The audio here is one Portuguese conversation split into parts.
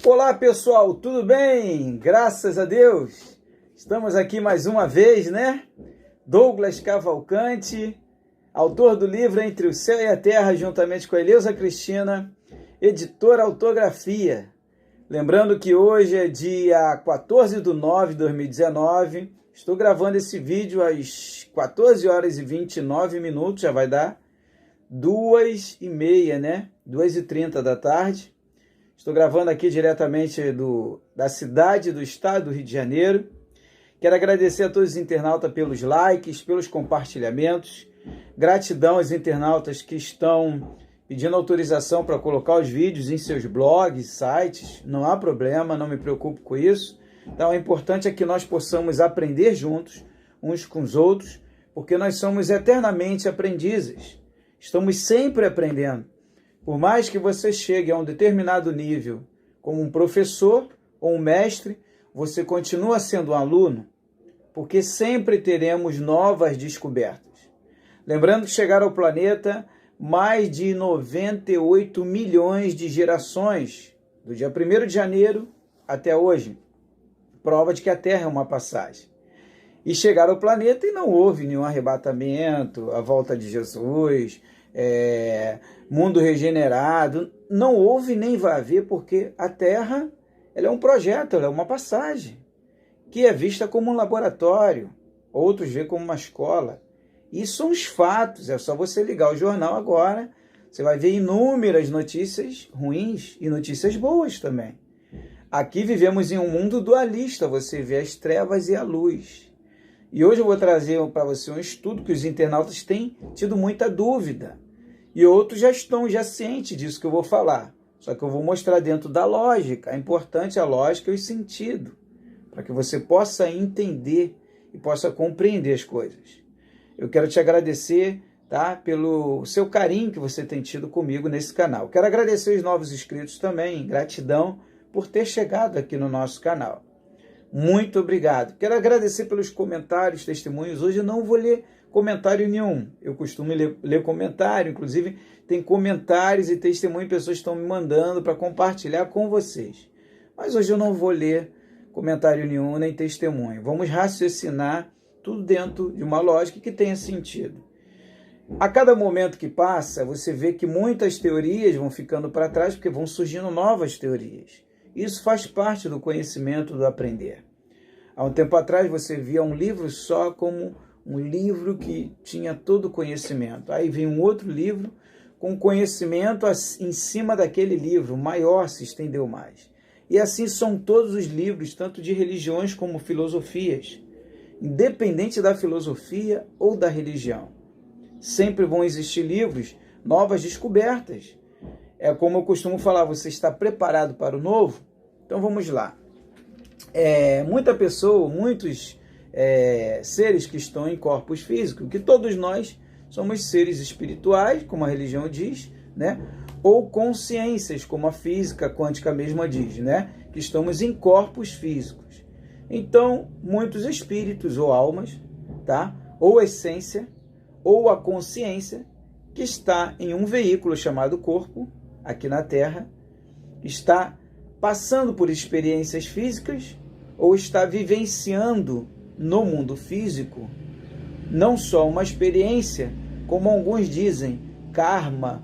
Olá pessoal, tudo bem? Graças a Deus! Estamos aqui mais uma vez, né? Douglas Cavalcante, autor do livro Entre o Céu e a Terra, juntamente com a Eleusa Cristina, editora Autografia. Lembrando que hoje é dia 14/9 de 2019, estou gravando esse vídeo às 14 horas e 29 minutos, já vai dar 2h30, né? 2h30 da tarde. Estou gravando aqui diretamente da cidade do estado do Rio de Janeiro. Quero agradecer a todos os internautas pelos likes, pelos compartilhamentos. Gratidão aos internautas que estão pedindo autorização para colocar os vídeos em seus blogs, sites. Não há problema, não me preocupo com isso. Então, o importante é que nós possamos aprender juntos, uns com os outros, porque nós somos eternamente aprendizes. Estamos sempre aprendendo. Por mais que você chegue a um determinado nível, como um professor ou um mestre, você continua sendo um aluno, porque sempre teremos novas descobertas. Lembrando que chegaram ao planeta mais de 98 milhões de gerações, do dia 1º de janeiro até hoje. Prova de que a Terra é uma passagem. E chegaram ao planeta e não houve nenhum arrebatamento, a volta de Jesus, mundo regenerado. Não houve nem vai haver, porque a Terra ela é um projeto, ela é uma passagem, que é vista como um laboratório, outros vê como uma escola. Isso são os fatos, é só você ligar o jornal agora, você vai ver inúmeras notícias ruins e notícias boas também. Aqui vivemos em um mundo dualista, você vê as trevas e a luz. E hoje eu vou trazer para você um estudo que os internautas têm tido muita dúvida. E outros já estão cientes disso que eu vou falar. Só que eu vou mostrar dentro da lógica. É importante a lógica e o sentido, para que você possa entender e possa compreender as coisas. Eu quero te agradecer, tá, pelo seu carinho que você tem tido comigo nesse canal. Quero agradecer os novos inscritos também. Gratidão por ter chegado aqui no nosso canal. Muito obrigado. Quero agradecer pelos comentários, testemunhos. Hoje eu não vou ler comentário nenhum. Eu costumo ler comentário, inclusive tem comentários e testemunhos, pessoas estão me mandando para compartilhar com vocês. Mas hoje eu não vou ler comentário nenhum, nem testemunho. Vamos raciocinar tudo dentro de uma lógica que tenha sentido. A cada momento que passa, você vê que muitas teorias vão ficando para trás, porque vão surgindo novas teorias. Isso faz parte do conhecimento, do aprender. Há um tempo atrás você via um livro só como um livro que tinha todo o conhecimento. Aí vem um outro livro com conhecimento em cima daquele livro, maior, se estendeu mais. E assim são todos os livros, tanto de religiões como filosofias. Independente da filosofia ou da religião. Sempre vão existir livros, novas descobertas. É como eu costumo falar, você está preparado para o novo? Então vamos lá. Muitos seres que estão em corpos físicos, que todos nós somos seres espirituais, como a religião diz, né? Ou consciências, como a física quântica mesma diz, né? Que estamos em corpos físicos. Então, muitos espíritos ou almas, tá? Ou essência, ou a consciência, que está em um veículo chamado corpo, aqui na Terra, está passando por experiências físicas ou está vivenciando no mundo físico não só uma experiência, como alguns dizem, karma,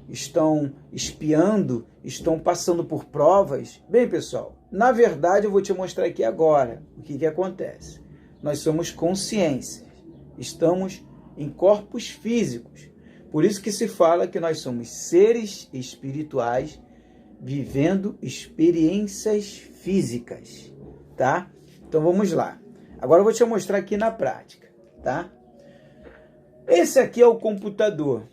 estão espiando, estão passando por provas. Bem, pessoal, na verdade eu vou te mostrar aqui agora o que acontece. Nós somos consciências, estamos em corpos físicos. Por isso que se fala que nós somos seres espirituais vivendo experiências físicas, tá? Então vamos lá. Agora eu vou te mostrar aqui na prática, tá? Esse aqui é o computador.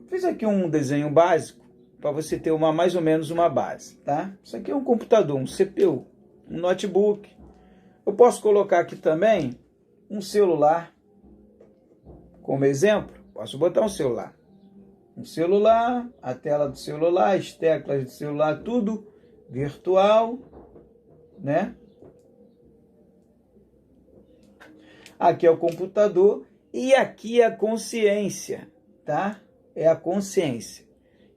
Fiz aqui um desenho básico para você ter mais ou menos uma base, tá? Isso aqui é um computador, um CPU, um notebook. Eu posso colocar aqui também um celular como exemplo. Posso botar um celular. Um celular, a tela do celular, as teclas do celular, tudo virtual, né? Aqui é o computador e aqui é a consciência, tá? É a consciência,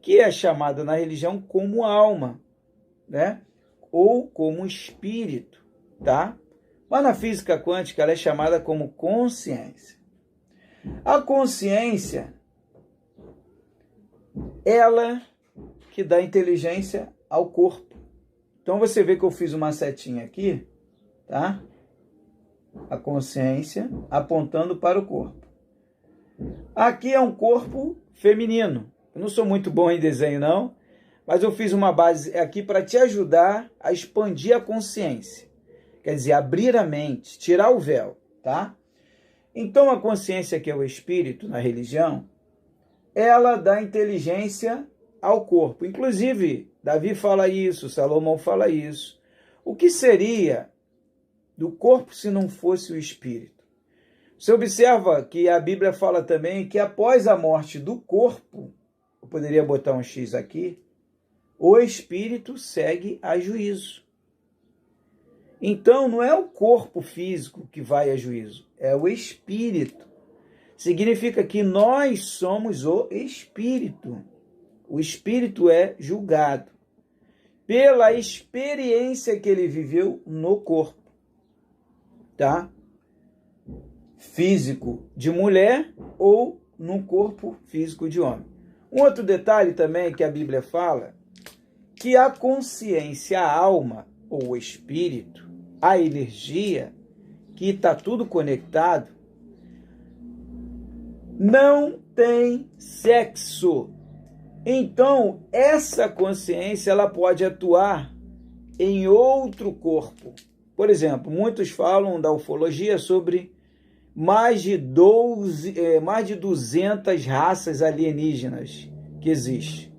que é chamada na religião como alma. né? Ou como espírito, tá? Mas na física quântica ela é chamada como consciência. A consciência, ela que dá inteligência ao corpo. Então você vê que eu fiz uma setinha aqui, tá? A consciência apontando para o corpo. Aqui é um corpo feminino. Eu não sou muito bom em desenho, não, mas eu fiz uma base aqui para te ajudar a expandir a consciência. Quer dizer, abrir a mente, tirar o véu, tá? Então, a consciência, que é o espírito na religião, ela dá inteligência ao corpo. Inclusive, Davi fala isso, Salomão fala isso. O que seria do corpo se não fosse o espírito? Você observa que a Bíblia fala também que após a morte do corpo, eu poderia botar um X aqui, o espírito segue a juízo. Então, não é o corpo físico que vai a juízo, é o espírito. Significa que nós somos o espírito. O espírito é julgado pela experiência que ele viveu no corpo, tá? Físico de mulher ou no corpo físico de homem. Um outro detalhe também que a Bíblia fala, que a consciência, a alma ou o espírito, a energia, que está tudo conectado, não tem sexo. Então, essa consciência ela pode atuar em outro corpo. Por exemplo, muitos falam da ufologia sobre mais de 200 raças alienígenas que existem.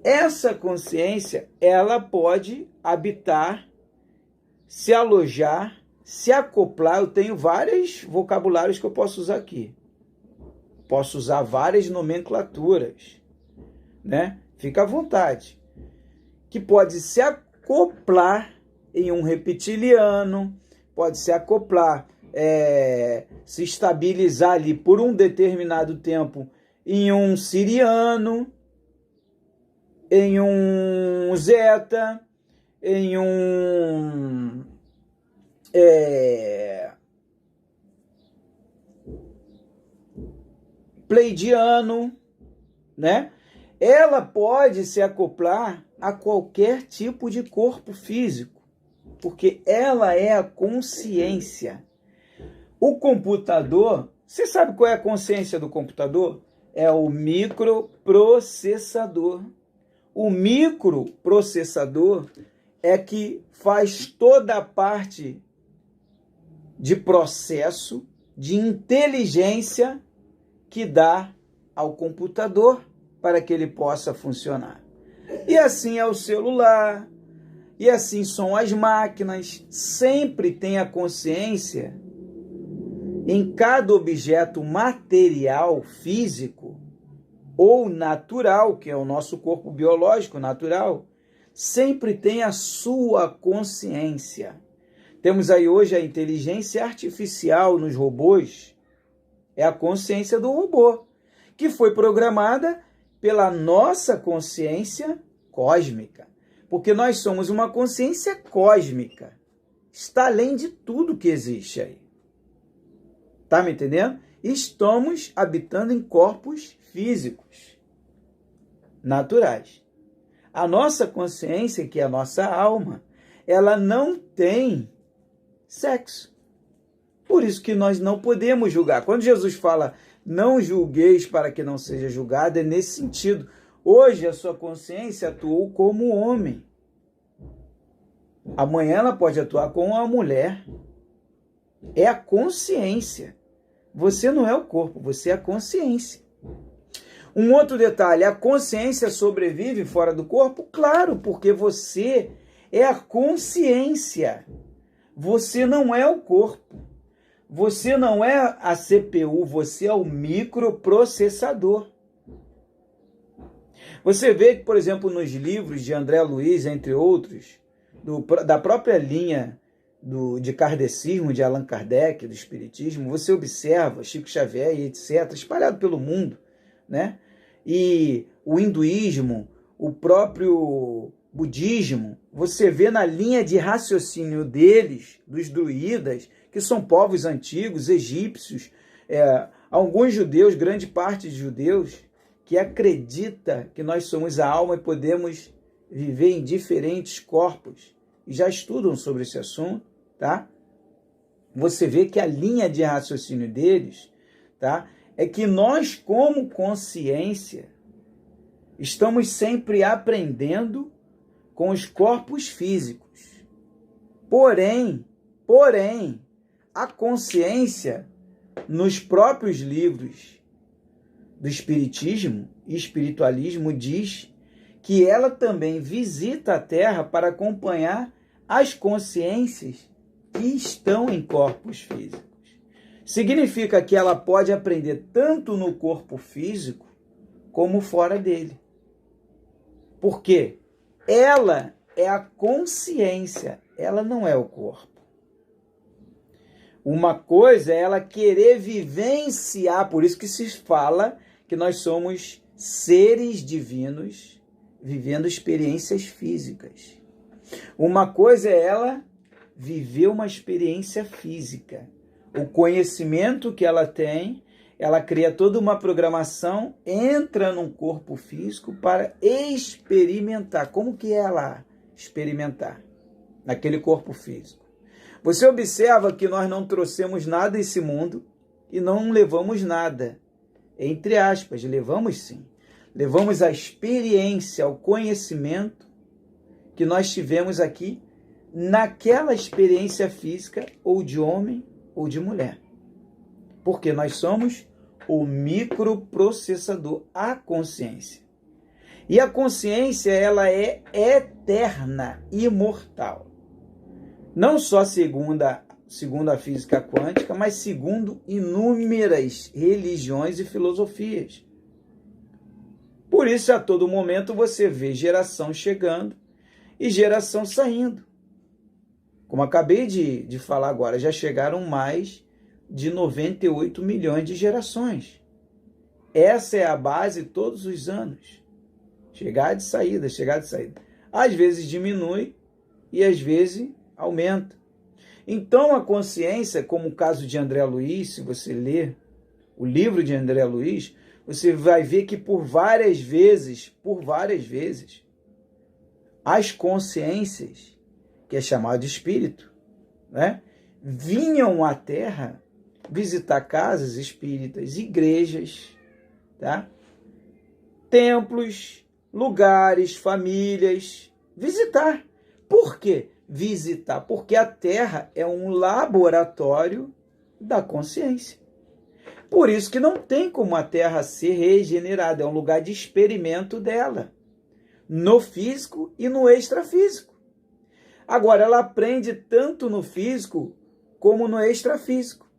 Essa consciência, ela pode habitar, se alojar, se acoplar. Eu tenho vários vocabulários que eu posso usar aqui. Posso usar várias nomenclaturas, né? Fica à vontade. Que pode se acoplar em um reptiliano, pode se acoplar, se estabilizar ali por um determinado tempo em um siriano, em um zeta, em um pleidiano, né? Ela pode se acoplar a qualquer tipo de corpo físico, porque ela é a consciência. O computador, você sabe qual é a consciência do computador? É o microprocessador. O microprocessador é que faz toda a parte de processo, de inteligência que dá ao computador para que ele possa funcionar. E assim é o celular, e assim são as máquinas. Sempre tem a consciência em cada objeto material, físico ou natural, que é o nosso corpo biológico natural, sempre tem a sua consciência. Temos aí hoje a inteligência artificial nos robôs, é a consciência do robô, que foi programada pela nossa consciência cósmica, porque nós somos uma consciência cósmica, está além de tudo que existe aí. Tá me entendendo? Estamos habitando em corpos físicos, naturais. A nossa consciência, que é a nossa alma, ela não tem sexo. Por isso que nós não podemos julgar. Quando Jesus fala, não julgueis para que não seja julgado, é nesse sentido. Hoje a sua consciência atuou como homem. Amanhã ela pode atuar como uma mulher. É a consciência. Você não é o corpo, você é a consciência. Um outro detalhe, a consciência sobrevive fora do corpo? Claro, porque você é a consciência. Você não é o corpo. Você não é a CPU, você é o microprocessador. Você vê que, por exemplo, nos livros de André Luiz, entre outros, da própria linha de kardecismo, de Allan Kardec, do espiritismo, você observa Chico Xavier e etc., espalhado pelo mundo, né? E o hinduísmo, o próprio budismo, você vê na linha de raciocínio deles, dos druidas, que são povos antigos, egípcios, alguns judeus, grande parte de judeus, que acredita que nós somos a alma e podemos viver em diferentes corpos, e já estudam sobre esse assunto, tá? Você vê que a linha de raciocínio deles, tá, é que nós, como consciência, estamos sempre aprendendo com os corpos físicos. Porém, a consciência, nos próprios livros do Espiritismo e Espiritualismo, diz que ela também visita a Terra para acompanhar as consciências que estão em corpos físicos. Significa que ela pode aprender tanto no corpo físico como fora dele. Por quê? Ela é a consciência, ela não é o corpo. Uma coisa é ela querer vivenciar, por isso que se fala que nós somos seres divinos vivendo experiências físicas. Uma coisa é ela viver uma experiência física. O conhecimento que ela tem, ela cria toda uma programação, entra num corpo físico para experimentar. Como que é ela experimentar naquele corpo físico? Você observa que nós não trouxemos nada desse mundo e não levamos nada. Entre aspas, levamos sim. Levamos a experiência, o conhecimento que nós tivemos aqui naquela experiência física, ou de homem ou de mulher. Porque nós somos o microprocessador, a consciência. E a consciência, ela é eterna, imortal. Não só segundo a física quântica, mas segundo inúmeras religiões e filosofias. Por isso, a todo momento, você vê geração chegando e geração saindo. Como acabei de falar agora, já chegaram mais de 98 milhões de gerações. Essa é a base todos os anos. Chegada e saída, chegada e saída. Às vezes diminui e às vezes aumenta. Então a consciência, como o caso de André Luiz, se você ler o livro de André Luiz, você vai ver que por várias vezes, as consciências, que é chamado de espírito, né, vinham à Terra visitar casas espíritas, igrejas, tá? Templos, lugares, famílias, visitar. Por quê? Visitar, porque a Terra é um laboratório da consciência. Por isso que não tem como a Terra ser regenerada, é um lugar de experimento dela, no físico e no extrafísico. Agora, ela aprende tanto no físico como no extrafísico.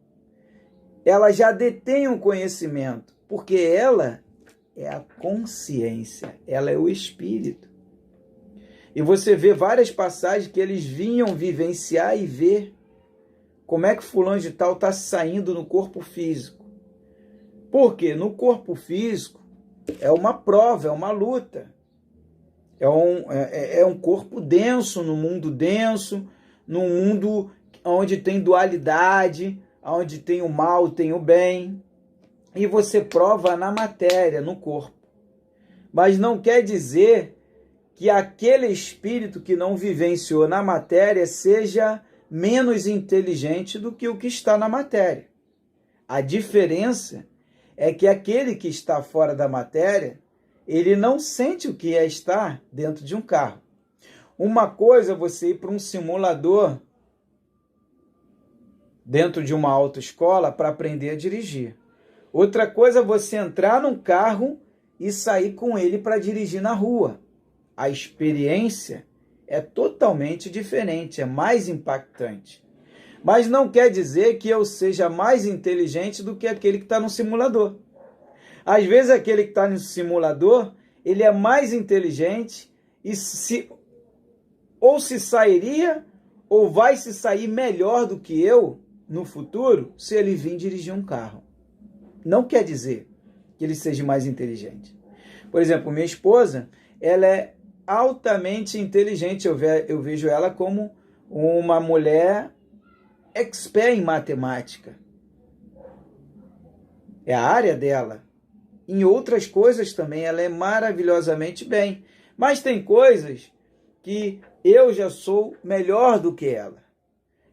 Ela já detém um conhecimento, porque ela é a consciência, ela é o espírito. E você vê várias passagens que eles vinham vivenciar e ver como é que fulano de tal está saindo no corpo físico. Porque no corpo físico é uma prova, é uma luta. É um corpo denso, num mundo onde tem dualidade, onde tem o mal, tem o bem. E você prova na matéria, no corpo. Mas não quer dizer que aquele espírito que não vivenciou na matéria seja menos inteligente do que o que está na matéria. A diferença é que aquele que está fora da matéria, ele não sente o que é estar dentro de um carro. Uma coisa é você ir para um simulador dentro de uma autoescola para aprender a dirigir. Outra coisa é você entrar num carro e sair com ele para dirigir na rua. A experiência é totalmente diferente, é mais impactante. Mas não quer dizer que eu seja mais inteligente do que aquele que está no simulador. Às vezes aquele que está no simulador, ele é mais inteligente e se sairia ou vai se sair melhor do que eu no futuro se ele vir dirigir um carro. Não quer dizer que ele seja mais inteligente. Por exemplo, minha esposa, ela é altamente inteligente. Eu vejo ela como uma mulher expert em matemática. É a área dela. Em outras coisas também ela é maravilhosamente bem. Mas tem coisas que eu já sou melhor do que ela.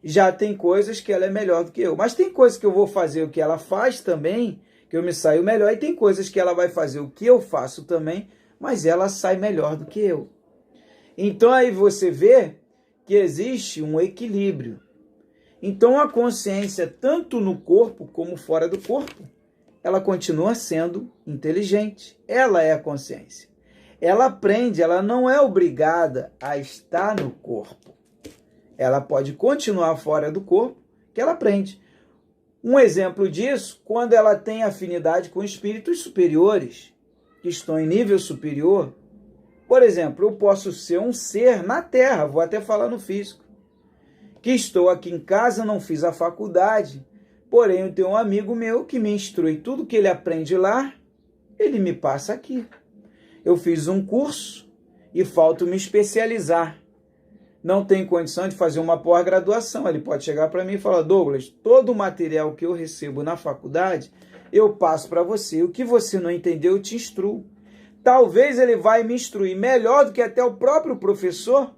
Já tem coisas que ela é melhor do que eu. Mas tem coisas que eu vou fazer o que ela faz também, que eu me saio melhor. E tem coisas que ela vai fazer o que eu faço também, mas ela sai melhor do que eu. Então aí você vê que existe um equilíbrio. Então a consciência, tanto no corpo como fora do corpo, ela continua sendo inteligente. Ela é a consciência. Ela aprende, ela não é obrigada a estar no corpo. Ela pode continuar fora do corpo, que ela aprende. Um exemplo disso, quando ela tem afinidade com espíritos superiores, que estão em nível superior. Por exemplo, eu posso ser um ser na Terra, vou até falar no físico, que estou aqui em casa, não fiz a faculdade, porém eu tenho um amigo meu que me instrui tudo que ele aprende lá, ele me passa aqui. Eu fiz um curso e falta me especializar. Não tem condição de fazer uma pós-graduação. Ele pode chegar para mim e falar: Douglas, todo o material que eu recebo na faculdade, eu passo para você. O que você não entendeu, eu te instruo. Talvez ele vai me instruir melhor do que até o próprio professor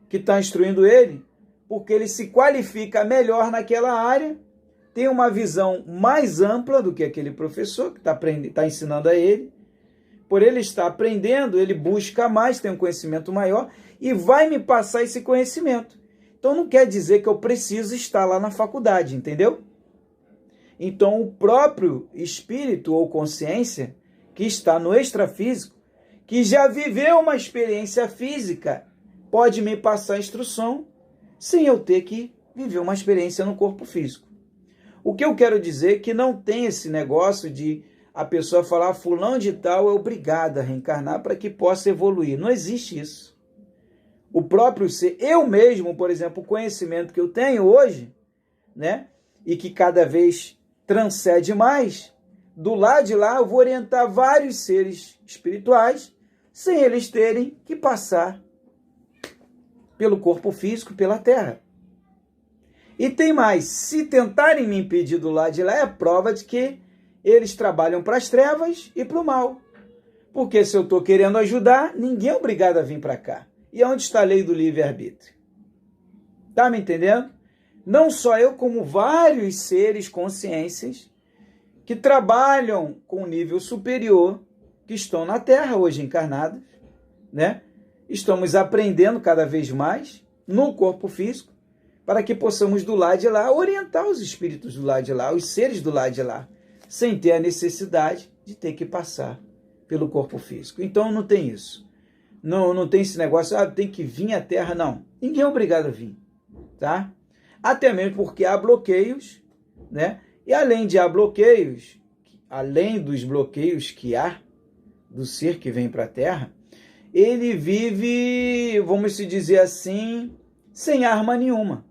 que está instruindo ele, porque ele se qualifica melhor naquela área, tem uma visão mais ampla do que aquele professor que está ensinando a ele. Por ele estar aprendendo, ele busca mais, tem um conhecimento maior e vai me passar esse conhecimento. Então não quer dizer que eu preciso estar lá na faculdade, entendeu? Então o próprio espírito ou consciência que está no extrafísico, que já viveu uma experiência física, pode me passar instrução sem eu ter que viver uma experiência no corpo físico. O que eu quero dizer é que não tem esse negócio de a pessoa falar: fulano de tal é obrigado a reencarnar para que possa evoluir. Não existe isso. O próprio ser, eu mesmo, por exemplo, o conhecimento que eu tenho hoje, né, e que cada vez transcende mais, do lado de lá eu vou orientar vários seres espirituais sem eles terem que passar pelo corpo físico, pela Terra. E tem mais, se tentarem me impedir do lado de lá, é prova de que eles trabalham para as trevas e para o mal. Porque se eu estou querendo ajudar, ninguém é obrigado a vir para cá. E onde está a lei do livre-arbítrio? Tá me entendendo? Não só eu, como vários seres, consciências, que trabalham com nível superior, que estão na Terra hoje encarnados, né? Estamos aprendendo cada vez mais no corpo físico, para que possamos do lado de lá orientar os espíritos do lado de lá, os seres do lado de lá, sem ter a necessidade de ter que passar pelo corpo físico. Então não tem isso. Não tem esse negócio, tem que vir à Terra, não. Ninguém é obrigado a vir, tá? Até mesmo porque há bloqueios, né? E além de há bloqueios, além dos bloqueios que há do ser que vem para a Terra, ele vive, vamos se dizer assim, sem arma nenhuma.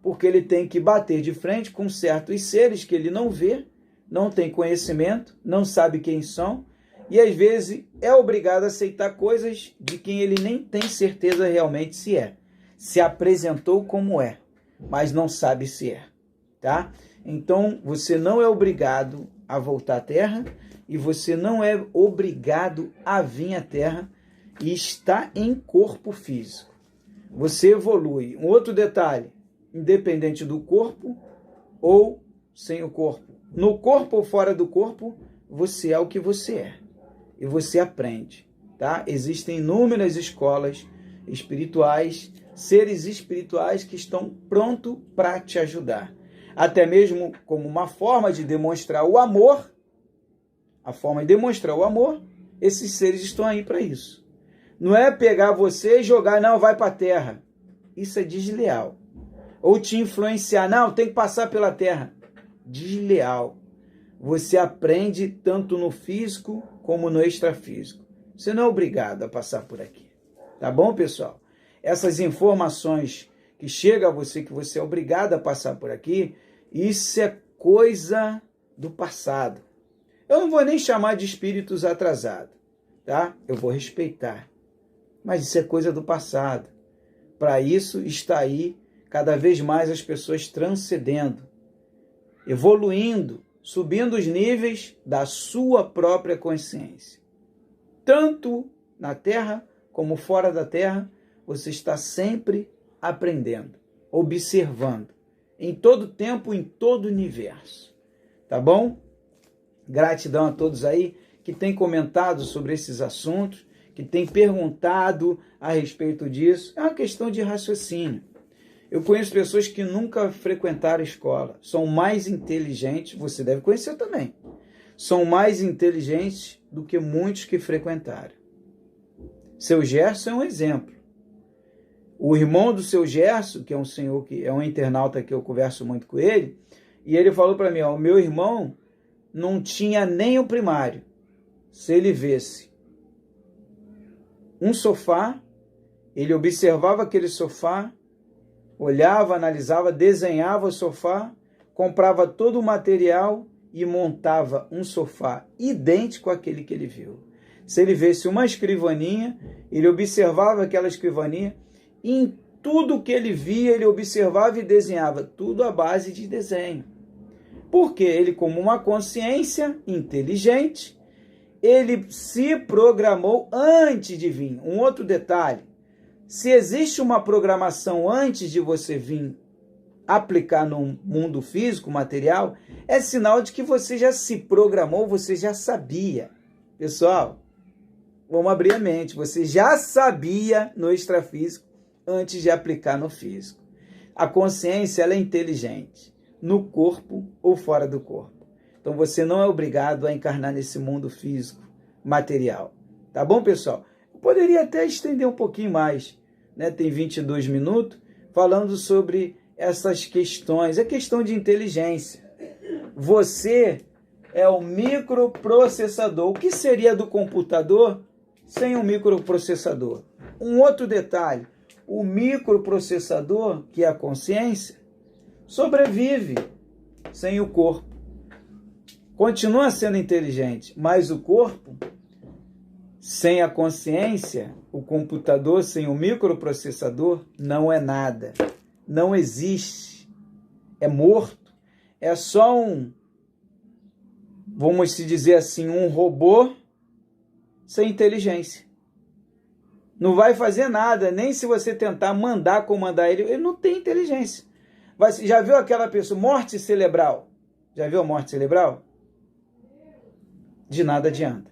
Porque ele tem que bater de frente com certos seres que ele não vê, não tem conhecimento, não sabe quem são, e às vezes é obrigado a aceitar coisas de quem ele nem tem certeza realmente se é. Se apresentou como é, mas não sabe se é, tá? Então, você não é obrigado a voltar à Terra e você não é obrigado a vir à Terra e estar em corpo físico. Você evolui. Um outro detalhe, independente do corpo ou sem o corpo. No corpo ou fora do corpo, você é o que você é. E você aprende, tá? Existem inúmeras escolas espirituais, seres espirituais que estão prontos para te ajudar. Até mesmo como uma forma de demonstrar o amor, a forma de demonstrar o amor, esses seres estão aí para isso. Não é pegar você e jogar, não, vai para a Terra. Isso é desleal. Ou te influenciar, não, tem que passar pela Terra. Desleal. Você aprende tanto no físico como no extrafísico. Você não é obrigado a passar por aqui. Tá bom, pessoal? Essas informações que chegam a você, que você é obrigado a passar por aqui, isso é coisa do passado. Eu não vou nem chamar de espíritos atrasados, tá? Eu vou respeitar. Mas isso é coisa do passado. Para isso está aí cada vez mais as pessoas transcendendo, evoluindo, subindo os níveis da sua própria consciência. Tanto na Terra como fora da Terra, você está sempre aprendendo, observando, em todo tempo, em todo o universo. Tá bom? Gratidão a todos aí que têm comentado sobre esses assuntos, que têm perguntado a respeito disso. É uma questão de raciocínio. Eu conheço pessoas que nunca frequentaram escola, são mais inteligentes, você deve conhecer também, são mais inteligentes do que muitos que frequentaram. Seu Gerson é um exemplo. O irmão do seu Gerson, que é um senhor, que é um internauta que eu converso muito com ele, e ele falou para mim, ó, o meu irmão não tinha nem o primário. Se ele visse um sofá, ele observava aquele sofá, olhava, analisava, desenhava o sofá, comprava todo o material e montava um sofá idêntico àquele que ele viu. Se ele visse uma escrivaninha, ele observava aquela escrivaninha, e em tudo que ele via, ele observava e desenhava, tudo à base de desenho. Porque ele, como uma consciência inteligente, ele se programou antes de vir. Um outro detalhe, se existe uma programação antes de você vir aplicar no mundo físico, material, é sinal de que você já se programou, você já sabia. Pessoal, vamos abrir a mente, você já sabia no extrafísico antes de aplicar no físico. A consciência, ela é inteligente, no corpo ou fora do corpo. Então você não é obrigado a encarnar nesse mundo físico, material. Tá bom, pessoal? Eu poderia até estender um pouquinho mais, né? Tem 22 minutos, falando sobre essas questões. É questão de inteligência. Você é o microprocessador. O que seria do computador sem um microprocessador? Um outro detalhe, o microprocessador, que é a consciência, sobrevive sem o corpo. Continua sendo inteligente, mas o corpo, sem a consciência, o computador sem o microprocessador, não é nada. Não existe. É morto. É só vamos se dizer assim, um robô sem inteligência. Não vai fazer nada, nem se você tentar comandar ele, ele não tem inteligência. Já viu aquela pessoa, morte cerebral? Já viu a morte cerebral? De nada adianta.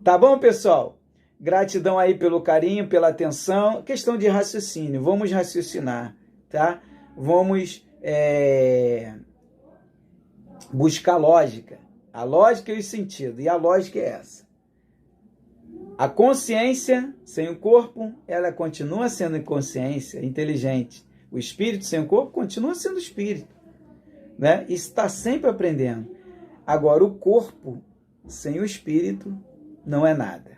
Tá bom, pessoal? Gratidão aí pelo carinho, pela atenção. Questão de raciocínio. Vamos raciocinar, tá? Vamos buscar lógica. A lógica e o sentido. E a lógica é essa. A consciência sem o corpo, ela continua sendo inconsciência, inteligente. O espírito sem o corpo continua sendo espírito, né? E está sempre aprendendo. Agora, o corpo sem o espírito não é nada.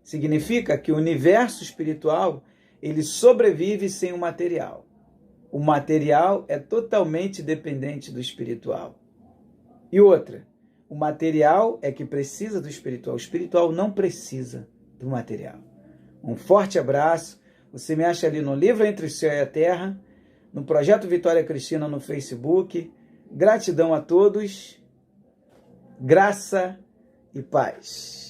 Significa que o universo espiritual, ele sobrevive sem o material. O material é totalmente dependente do espiritual. E outra, o material é que precisa do espiritual. O espiritual não precisa do material. Um forte abraço. Você me acha ali no Livro Entre o Céu e a Terra, no Projeto Vitória Cristina no Facebook. Gratidão a todos. Graça e paz.